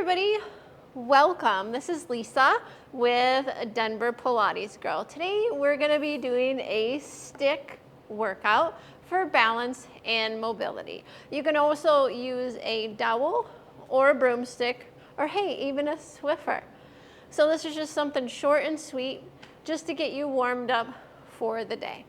everybody, welcome. This is Lisa with Denver Pilates Girl. Today we're going to be doing a stick workout for balance and mobility. You can also use a dowel or a broomstick or hey, even a Swiffer. So this is just something short and sweet just to get you warmed up for the day.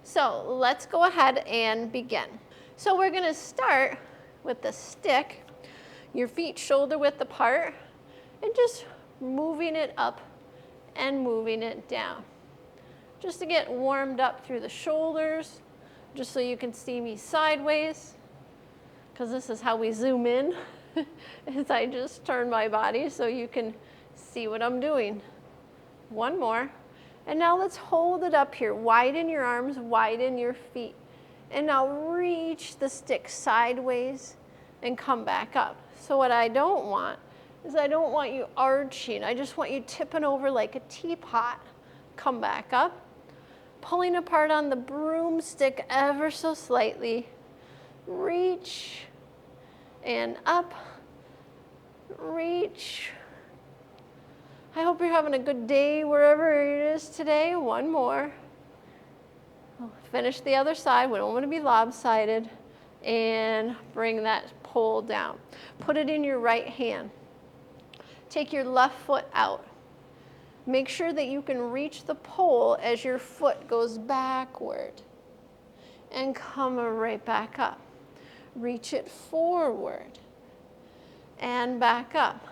So let's go ahead and begin. So we're going to start with the stick. Your feet shoulder width apart and just moving it up and moving it down. Just to get warmed up through the shoulders, just so you can see me sideways, because this is how we zoom in, as I just turn my body so you can see what I'm doing. One more. And now let's hold it up here. Widen your arms, widen your feet. And now reach the stick sideways and come back up. So what I don't want is I don't want you arching. I just want you tipping over like a teapot. Come back up. Pulling apart on the broomstick ever so slightly. Reach and up. Reach. I hope you're having a good day wherever it is today. One more. I'll finish the other side. We don't want to be lopsided. And bring that pole down. Put it in your right hand. Take your left foot out. Make sure that you can reach the pole as your foot goes backward. And come right back up. Reach it forward. And back up.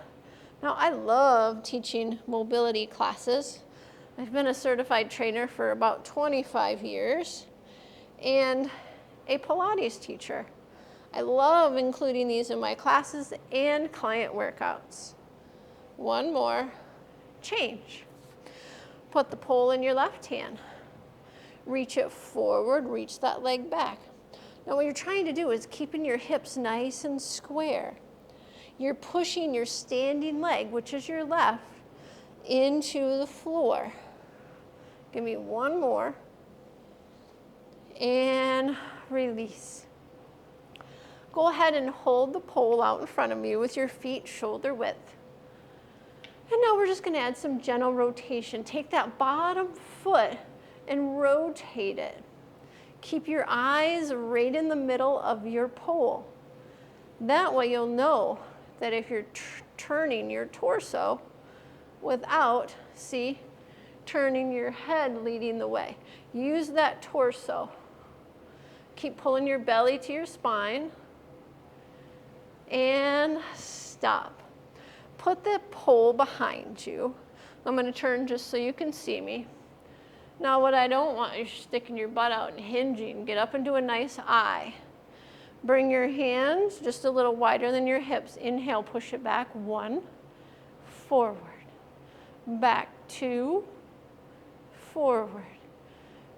Now, I love teaching mobility classes. I've been a certified trainer for about 25 years. And a Pilates teacher. I love including these in my classes and client workouts. One more, change. Put the pole in your left hand. Reach it forward, reach that leg back. Now what you're trying to do is keeping your hips nice and square. You're pushing your standing leg, which is your left, into the floor. Give me one more. And release. Go ahead and hold the pole out in front of you with your feet shoulder width. And now we're just going to add some gentle rotation. Take that bottom foot and rotate it. Keep your eyes right in the middle of your pole. That way you'll know that if you're turning your torso without, see, turning your head leading the way. Use that torso. Keep pulling your belly to your spine. And stop. Put the pole behind you. I'm going to turn just so you can see me. Now what I don't want is sticking your butt out and hinging. Get up and do a nice I. Bring your hands just a little wider than your hips. Inhale, push it back. 1, forward. Back 2, forward.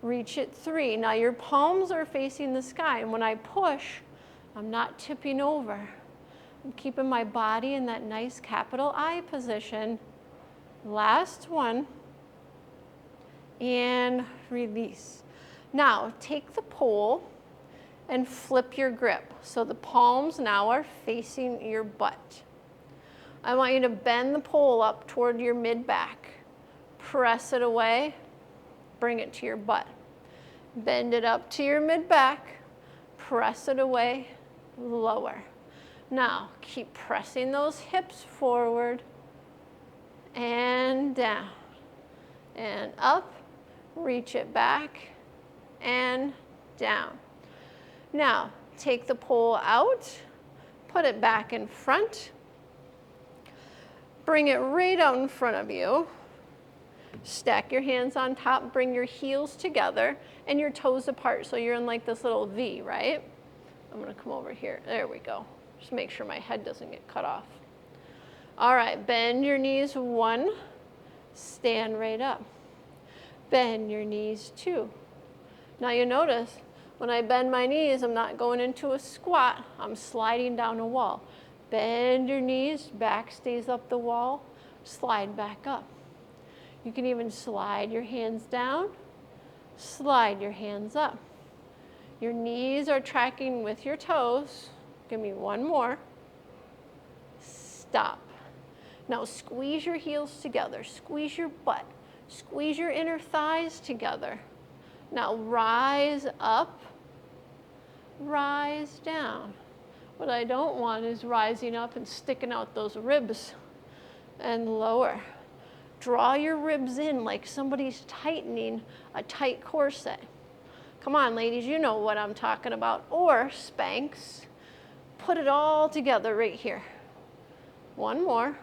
Reach it 3. Now your palms are facing the sky, and when I push, I'm not tipping over. I'm keeping my body in that nice capital I position. Last one. And release. Now take the pole and flip your grip. So the palms now are facing your butt. I want you to bend the pole up toward your mid-back. Press it away. Bring it to your butt. Bend it up to your mid-back. Press it away. Lower. Now, keep pressing those hips forward and down and up. Reach it back and down. Now, take the pole out. Put it back in front. Bring it right out in front of you. Stack your hands on top, bring your heels together and your toes apart so you're in like this little V, right? I'm gonna come over here. There we go. Just make sure my head doesn't get cut off. All right, bend your knees 1, stand right up. Bend your knees 2. Now you notice when I bend my knees, I'm not going into a squat, I'm sliding down a wall. Bend your knees, back stays up the wall, slide back up. You can even slide your hands down, slide your hands up. Your knees are tracking with your toes. Give me one more. Stop. Now squeeze your heels together, squeeze your butt, squeeze your inner thighs together. Now rise up, rise down. What I don't want is rising up and sticking out those ribs, and lower. Draw your ribs in like somebody's tightening a tight corset. Come on, ladies, you know what I'm talking about. Or Spanx, put it all together right here. One more,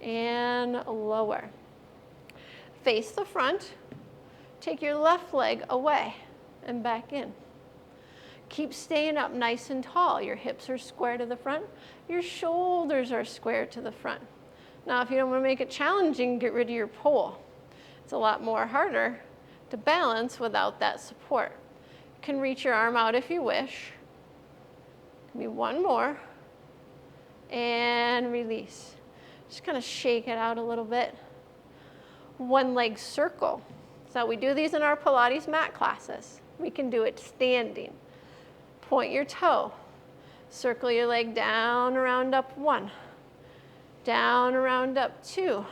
and lower. Face the front, take your left leg away and back in. Keep staying up nice and tall. Your hips are square to the front, your shoulders are square to the front. Now, if you don't want to make it challenging, get rid of your pole. It's a lot more harder to balance without that support. You can reach your arm out if you wish. Give me one more, and release. Just kind of shake it out a little bit. One leg circle. So we do these in our Pilates mat classes. We can do it standing. Point your toe. Circle your leg down, around, up, one. Down, around, up, two.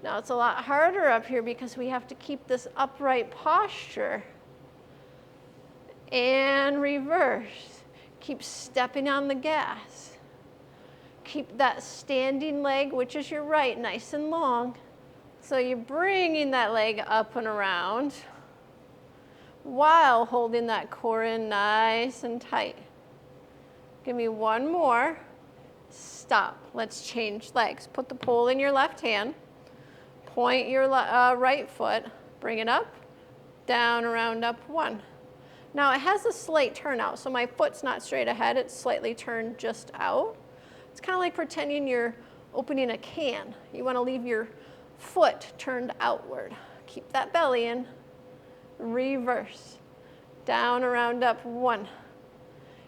Now it's a lot harder up here because we have to keep this upright posture. And reverse. Keep stepping on the gas. Keep that standing leg, which is your right, nice and long. So you're bringing that leg up and around while holding that core in nice and tight. Give me one more. Stop. Let's change legs. Put the pole in your left hand. Point your right foot. Bring it up, down, around, up, one. Now it has a slight turnout, so my foot's not straight ahead. It's slightly turned just out. It's kind of like pretending you're opening a can. You want to leave your foot turned outward. Keep that belly in. Reverse. Down, around, up, one.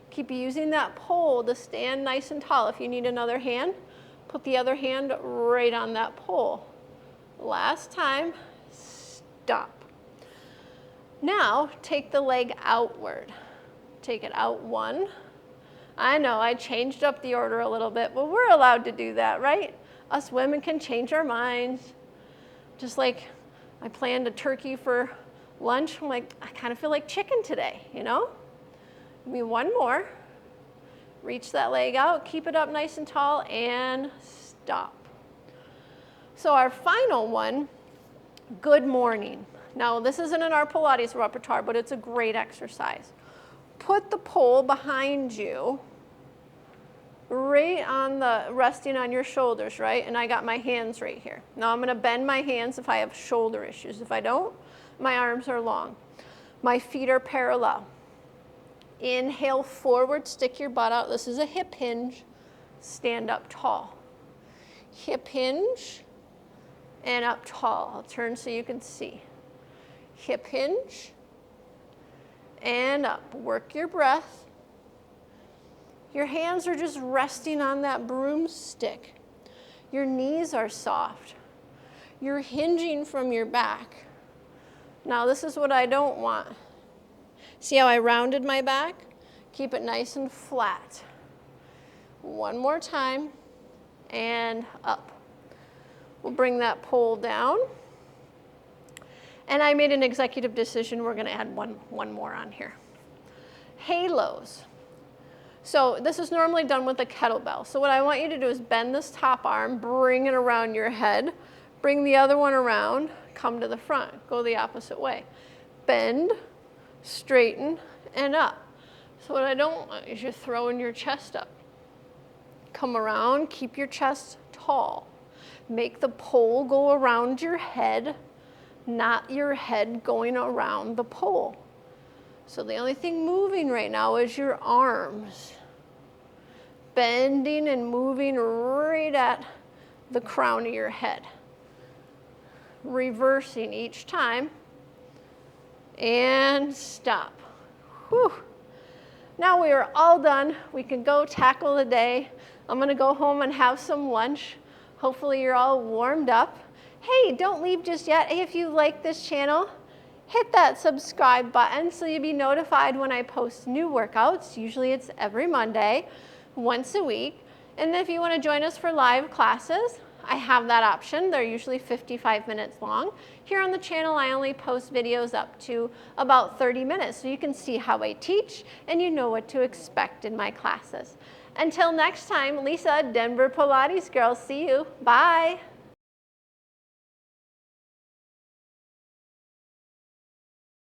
Keep using that pole to stand nice and tall. If you need another hand, put the other hand right on that pole. Last time, stop. Now, take the leg outward. Take it out, one. I know I changed up the order a little bit, but we're allowed to do that, right? Us women can change our minds. Just like I planned a turkey for lunch, I'm like, I kind of feel like chicken today, you know? Give me one more. Reach that leg out, keep it up nice and tall, and stop. So our final one, good morning. Now this isn't in our Pilates repertoire, but it's a great exercise. Put the pole behind you, right on the, resting on your shoulders, right? And I got my hands right here. Now I'm gonna bend my hands if I have shoulder issues. If I don't, my arms are long. My feet are parallel. Inhale forward, stick your butt out. This is a hip hinge. Stand up tall. Hip hinge and up tall. I'll turn so you can see. Hip hinge and up. Work your breath. Your hands are just resting on that broomstick. Your knees are soft. You're hinging from your back. Now this is what I don't want. See how I rounded my back? Keep it nice and flat. One more time, and up. We'll bring that pole down. And I made an executive decision, we're gonna add one more on here. Halos. So this is normally done with a kettlebell. So what I want you to do is bend this top arm, bring it around your head, bring the other one around, come to the front, go the opposite way. Bend, straighten, and up. So what I don't want is you're throwing your chest up. Come around, keep your chest tall. Make the pole go around your head, not your head going around the pole. So the only thing moving right now is your arms. Bending and moving right at the crown of your head. Reversing each time. And stop. Whew. Now we are all done. We can go tackle the day. I'm gonna go home and have some lunch. Hopefully you're all warmed up. Hey, don't leave just yet. If you like this channel, hit that subscribe button so you'll be notified when I post new workouts. Usually it's every Monday, once a week. And if you wanna join us for live classes, I have that option. They're usually 55 minutes long. Here on the channel, I only post videos up to about 30 minutes, so you can see how I teach and you know what to expect in my classes. Until next time, Lisa, Denver Pilates Girl, see you. Bye.